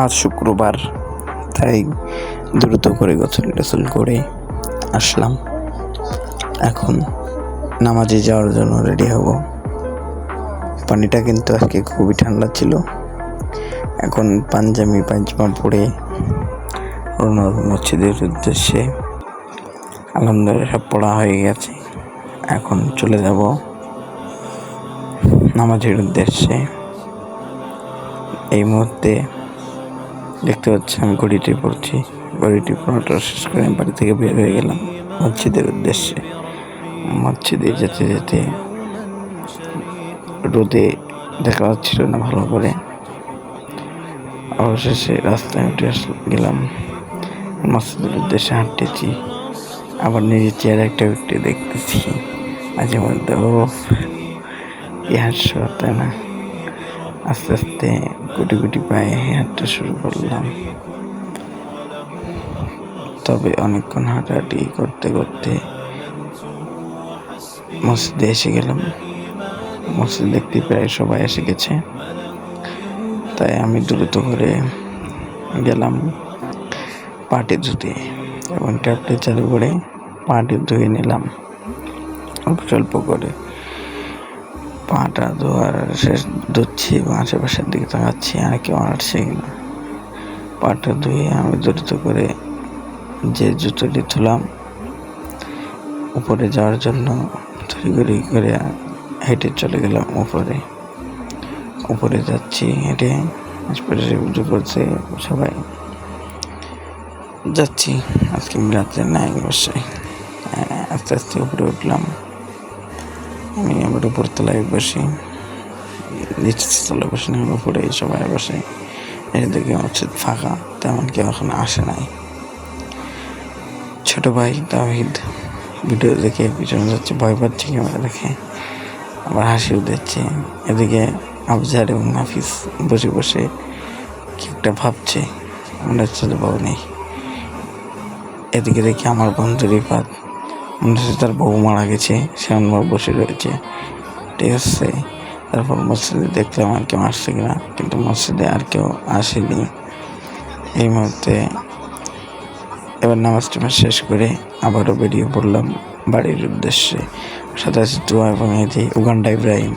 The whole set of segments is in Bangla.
আজ শুক্রবার, তাই দ্রুত করে গোসল টোসল করে আসলাম। এখন নামাজে যাওয়ার জন্য রেডি হব। পানিটা কিন্তু আজকে খুবই ঠান্ডা ছিল। এখন পায়জামা পরে রওনা মসজিদের উদ্দেশ্যে। আলহামদুলিল্লাহ সব পড়া হয়ে গেছে। এখন চলে যাব নামাজের উদ্দেশ্যে। এই মুহূর্তে দেখতে পাচ্ছি আমি ঘড়িটি পড়ছি। ঘড়িটি পড়াটা শেষ করে আমি বাড়ি থেকে বের হয়ে গেলাম মসজিদের উদ্দেশ্যে। মসজিদে যেতে যেতে রোদে দেখা যাচ্ছিল না ভালো করে। অবশেষে রাস্তায় উঠে গেলাম, মসজিদের উদ্দেশ্যে হাঁটতেছি। আবার নিজের চেয়ারে একটা উঠে দেখতেছি মাঝে মধ্যে হাঁটছো, তাই না? আস্তে আস্তে গুটি গুটি পায়ে হাঁটতে শুরু করলাম। তবে অনেকক্ষণ হাঁটাহাঁটি করতে করতে মসজিদে এসে গেলাম। মসজিদ দেখতে প্রায় সবাই এসে গেছে, তাই আমি দ্রুত করে গেলাম পাটি ধুতে এবং ট্যাপটি চালু করে পাটি ধুয়ে নিলাম। অল্প স্বল্প করে পাটা ধোয়ার শেষ ধুচ্ছি এবং আশেপাশের দিকে তাকাচ্ছি আর কেউ আসছে কিনা। পাটা ধুয়ে আমি দ্রুত করে যে জুতোটি ধুলাম উপরে যাওয়ার জন্য তড়িঘড়ি করে হেঁটে চলে গেলাম উপরে যাচ্ছি হেঁটে। আশপাশে উঁচু করছে সবাই, যাচ্ছি। আজকে রাত্রে নাই বসে আস্তে আস্তে উপরে উঠলাম। আমি আবার উপর তলায় বসি, নিচে তলায় বসে না, উপরে সবাই বসে। এদিকে মসজিদ ফাঁকা, তেমন কেউ এখন আসে নাই। ছোট ভাই তাওহিদ ভিডিও দেখে পিছনে যাচ্ছে, ভয় পাচ্ছে ক্যামেরা দেখে, আবার হাসিও দিচ্ছে। এদিকে আফজার এবং নাফিস বসে বসে কি একটা ভাবছে, আমরা ছেলে বউ নেই। এদিকে দেখি আমার বন্ধু রিফাত, মনে হচ্ছে তার বউ মারা গেছে, সে আমার বসে রয়েছে। ঠিক আছে, তারপর মসজিদে দেখলাম আর কেউ আসছে কিনা, কিন্তু মসজিদে আর কেউ আসেনি। এই মুহূর্তে এবার নামাজ টামাজ শেষ করে আবারও বেরিয়ে পড়লাম বাড়ির উদ্দেশ্যে। সাথে আছে টুয়া এবং উগান্ডা ইব্রাহিম,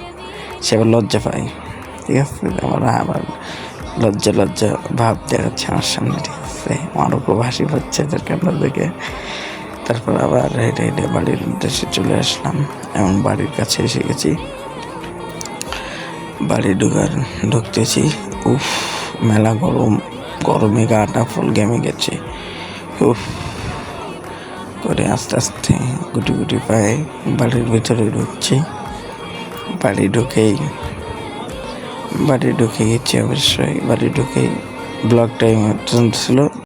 সে আবার লজ্জা পায়। ঠিক আছে, আবার লজ্জা ভাব দেখাচ্ছে আমার সামনে। ঠিক আছে, আমারও খুব হাসি পাচ্ছে তার ক্যামেরা দেখে। তারপর আবার হেঁটে হেঁটে বাড়ির উদ্দেশ্যে চলে আসলাম এবং বাড়ির কাছে এসে গেছি। বাড়ি ঢুকতেছি, উফ মেলা গরমে গাটা ফুল ঘেমে গেছে। উফ করে আস্তে আস্তে গুটি গুটি পায়ে বাড়ির ভিতরে ঢুকছি। বাড়ি ঢুকে গেছি। অবশ্যই বাড়ি ঢুকেই ব্লগ টাইম চলছিল।